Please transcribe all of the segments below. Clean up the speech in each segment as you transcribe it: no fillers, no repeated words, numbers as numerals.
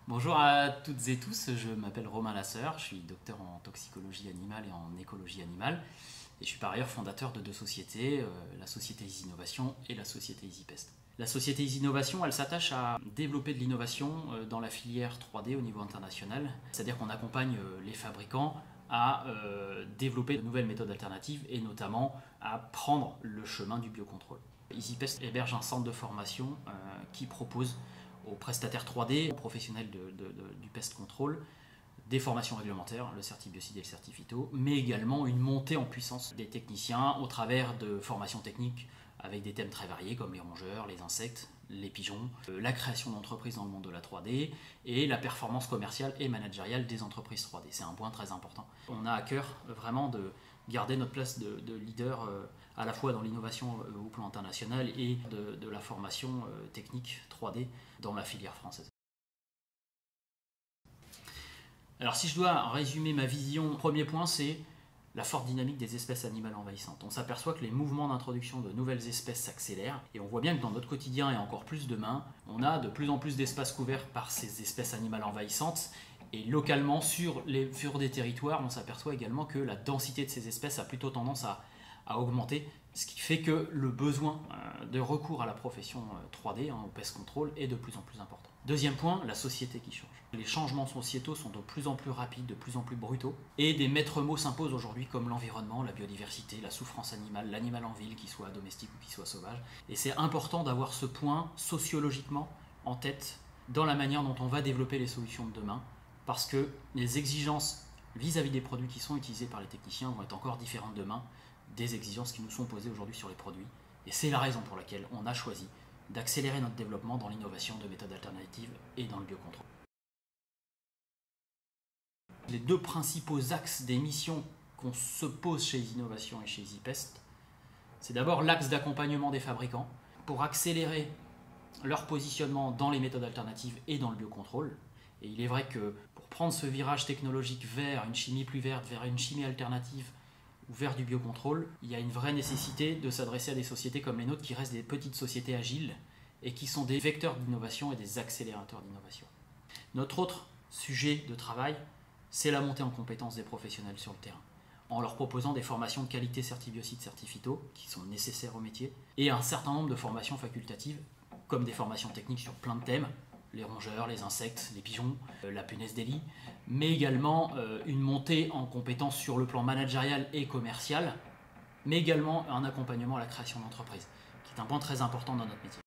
Bonjour à toutes et tous, je m'appelle Romain Lasseur, je suis docteur en toxicologie animale et en écologie animale et je suis par ailleurs fondateur de deux sociétés, la société Easy Innovation et la société Easy Pest. La société Easy Innovation, elle s'attache à développer de l'innovation dans la filière 3D au niveau international, c'est-à-dire qu'on accompagne les fabricants à développer de nouvelles méthodes alternatives et notamment à prendre le chemin du biocontrôle. EasyPest héberge un centre de formation qui propose aux prestataires 3D, aux professionnels du pest control, des formations réglementaires, le certibiocide et le certifito, mais également une montée en puissance des techniciens au travers de formations techniques avec des thèmes très variés comme les rongeurs, les insectes, les pigeons, la création d'entreprises dans le monde de la 3D et la performance commerciale et managériale des entreprises 3D. C'est un point très important. On a à cœur vraiment de garder notre place de leader à la fois dans l'innovation au plan international et de la formation technique 3D dans la filière française. Alors si je dois résumer ma vision, le premier point c'est la forte dynamique des espèces animales envahissantes. On s'aperçoit que les mouvements d'introduction de nouvelles espèces s'accélèrent et on voit bien que dans notre quotidien et encore plus demain, on a de plus en plus d'espaces couverts par ces espèces animales envahissantes et localement sur des territoires, on s'aperçoit également que la densité de ces espèces a plutôt tendance à augmenter, ce qui fait que le besoin de recours à la profession 3D, au pest control, est de plus en plus important. Deuxième point, la société qui change. Les changements sociétaux sont de plus en plus rapides, de plus en plus brutaux, et des maîtres mots s'imposent aujourd'hui comme l'environnement, la biodiversité, la souffrance animale, l'animal en ville, qu'il soit domestique ou qu'il soit sauvage. Et c'est important d'avoir ce point sociologiquement en tête dans la manière dont on va développer les solutions de demain, parce que les exigences vis-à-vis des produits qui sont utilisés par les techniciens vont être encore différentes demain des exigences qui nous sont posées aujourd'hui sur les produits. Et c'est la raison pour laquelle on a choisi d'accélérer notre développement dans l'innovation de méthodes alternatives et dans le biocontrôle. Les deux principaux axes des missions qu'on se pose chez Innovation et chez EasyPest, c'est d'abord l'axe d'accompagnement des fabricants pour accélérer leur positionnement dans les méthodes alternatives et dans le biocontrôle. Et il est vrai que pour prendre ce virage technologique vers une chimie plus verte, vers une chimie alternative ou vers du biocontrôle, il y a une vraie nécessité de s'adresser à des sociétés comme les nôtres qui restent des petites sociétés agiles et qui sont des vecteurs d'innovation et des accélérateurs d'innovation. Notre autre sujet de travail, c'est la montée en compétences des professionnels sur le terrain, en leur proposant des formations de qualité certibiocide certifito qui sont nécessaires au métier et un certain nombre de formations facultatives comme des formations techniques sur plein de thèmes, les rongeurs, les insectes, les pigeons, la punaise des lits, mais également une montée en compétences sur le plan managérial et commercial, mais également un accompagnement à la création d'entreprises, qui est un point très important dans notre métier.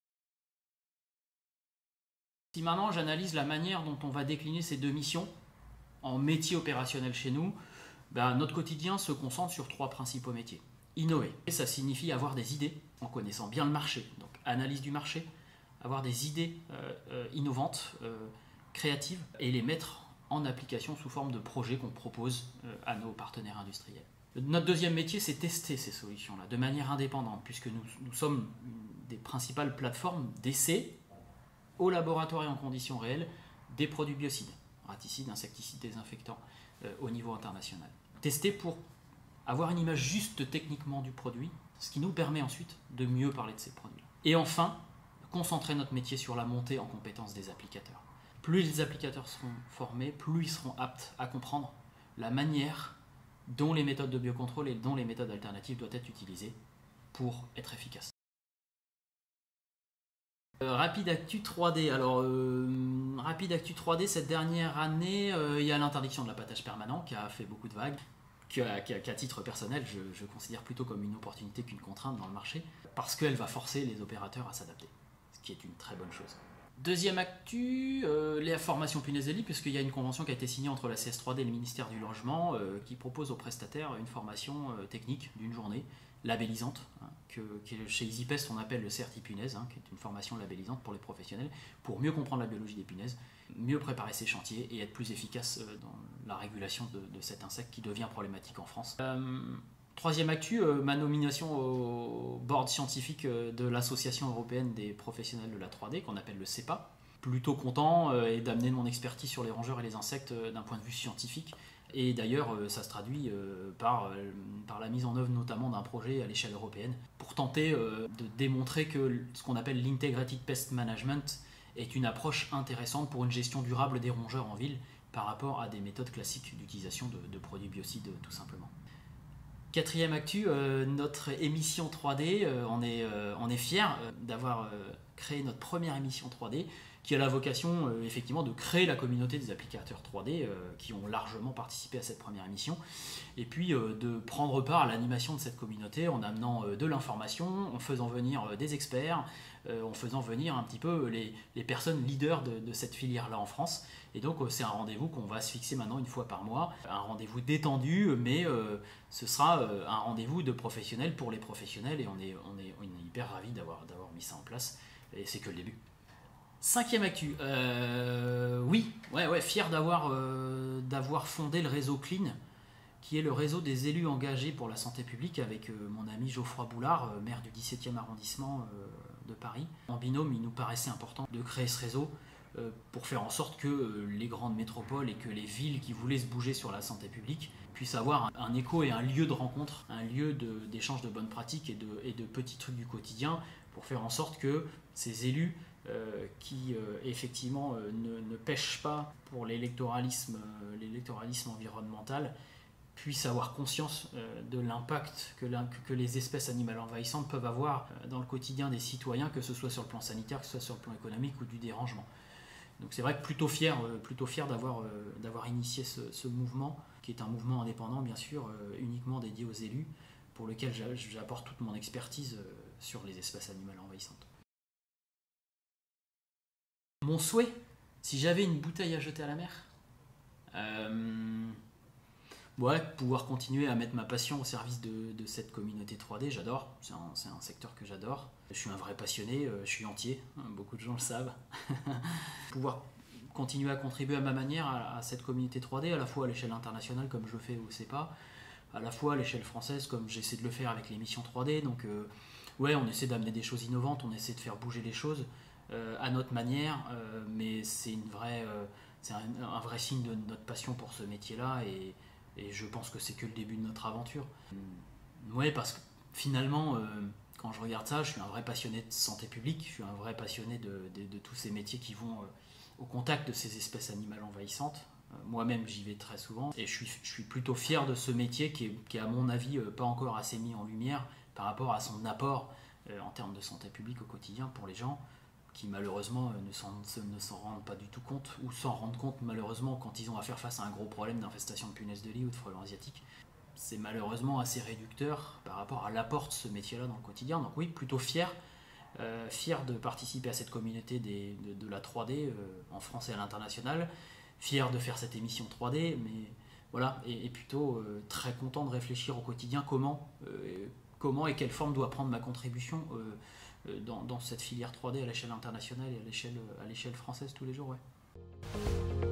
Si maintenant j'analyse la manière dont on va décliner ces deux missions en métier opérationnel chez nous, notre quotidien se concentre sur trois principaux métiers. Innover, ça signifie avoir des idées en connaissant bien le marché, donc analyse du marché, avoir des idées innovantes, créatives, et les mettre en application sous forme de projets qu'on propose à nos partenaires industriels. Notre deuxième métier, c'est tester ces solutions-là de manière indépendante, puisque nous sommes des principales plateformes d'essai au laboratoire et en conditions réelles des produits biocides, raticides, insecticides, désinfectants au niveau international. Tester pour avoir une image juste techniquement du produit, ce qui nous permet ensuite de mieux parler de ces produits-là. Et enfin, concentrer notre métier sur la montée en compétences des applicateurs. Plus les applicateurs seront formés, plus ils seront aptes à comprendre la manière dont les méthodes de biocontrôle et dont les méthodes alternatives doivent être utilisées pour être efficaces. Rapide Actu 3D. Alors, Rapide Actu 3D, cette dernière année, il y a l'interdiction de l'abattage permanent qui a fait beaucoup de vagues, qu'à titre personnel, je considère plutôt comme une opportunité qu'une contrainte dans le marché, parce qu'elle va forcer les opérateurs à s'adapter, ce qui est une très bonne chose. Deuxième actu, la formation punaise des lits, puisqu'il y a une convention qui a été signée entre la CS3D et le ministère du Logement qui propose aux prestataires une formation technique d'une journée labellisante, que chez EasyPest on appelle le CertiPunaise, qui est une formation labellisante pour les professionnels, pour mieux comprendre la biologie des punaises, mieux préparer ses chantiers et être plus efficace dans la régulation de cet insecte qui devient problématique en France. Troisième actu, ma nomination au board scientifique de l'Association européenne des professionnels de la 3D, qu'on appelle le CEPA. Plutôt content et d'amener mon expertise sur les rongeurs et les insectes d'un point de vue scientifique. Et d'ailleurs, ça se traduit par la mise en œuvre notamment d'un projet à l'échelle européenne pour tenter de démontrer que ce qu'on appelle l'Integrated Pest Management est une approche intéressante pour une gestion durable des rongeurs en ville par rapport à des méthodes classiques d'utilisation de produits biocides tout simplement. Quatrième actu, notre émission 3D, on est fiers d'avoir créé notre première émission 3D qui a la vocation effectivement de créer la communauté des applicateurs 3D qui ont largement participé à cette première émission et puis de prendre part à l'animation de cette communauté en amenant de l'information, en faisant venir des experts, en faisant venir un petit peu les personnes leaders de cette filière-là en France. Et donc c'est un rendez-vous qu'on va se fixer maintenant une fois par mois, un rendez-vous détendu, mais ce sera un rendez-vous de professionnels pour les professionnels et on est hyper ravis d'avoir mis ça en place et c'est que le début. Cinquième actu, oui, fier d'avoir fondé le réseau Clean, qui est le réseau des élus engagés pour la santé publique avec mon ami Geoffroy Boulard, maire du 17e arrondissement de Paris. En binôme, il nous paraissait important de créer ce réseau pour faire en sorte que les grandes métropoles et que les villes qui voulaient se bouger sur la santé publique puissent avoir un écho et un lieu de rencontre, un lieu d'échange de bonnes pratiques et de petits trucs du quotidien pour faire en sorte que ces élus qui effectivement ne pêchent pas pour l'électoralisme environnemental puissent avoir conscience de l'impact que les espèces animales envahissantes peuvent avoir dans le quotidien des citoyens, que ce soit sur le plan sanitaire, que ce soit sur le plan économique ou du dérangement. Donc c'est vrai que plutôt fier d'avoir initié ce mouvement, qui est un mouvement indépendant bien sûr, uniquement dédié aux élus, pour lequel j'apporte toute mon expertise sur les espèces animales envahissantes. Mon souhait, si j'avais une bouteille à jeter à la mer, pouvoir continuer à mettre ma passion au service de cette communauté 3D, j'adore, c'est un secteur que j'adore. Je suis un vrai passionné, je suis entier, beaucoup de gens le savent. Pouvoir continuer à contribuer à ma manière à cette communauté 3D, à la fois à l'échelle internationale comme je le fais au CEPA, à la fois à l'échelle française comme j'essaie de le faire avec l'émission 3D. Donc on essaie d'amener des choses innovantes, on essaie de faire bouger les choses à notre manière, mais c'est un vrai signe de notre passion pour ce métier-là et je pense que c'est que le début de notre aventure. Parce que finalement, quand je regarde ça, je suis un vrai passionné de santé publique, je suis un vrai passionné de tous ces métiers qui vont au contact de ces espèces animales envahissantes. Moi-même, j'y vais très souvent et je suis plutôt fier de ce métier qui est à mon avis pas encore assez mis en lumière par rapport à son apport en termes de santé publique au quotidien pour les gens qui malheureusement ne s'en rendent pas du tout compte ou s'en rendent compte malheureusement quand ils ont à faire face à un gros problème d'infestation de punaises de lit ou de frelons asiatiques. C'est malheureusement assez réducteur par rapport à l'apport de ce métier-là dans le quotidien. Donc oui, plutôt fier de participer à cette communauté de la 3D en France et à l'international, fier de faire cette émission 3D, mais voilà, et plutôt très content de réfléchir au quotidien comment et quelle forme doit prendre ma contribution dans cette filière 3D à l'échelle internationale et à l'échelle française tous les jours. Ouais.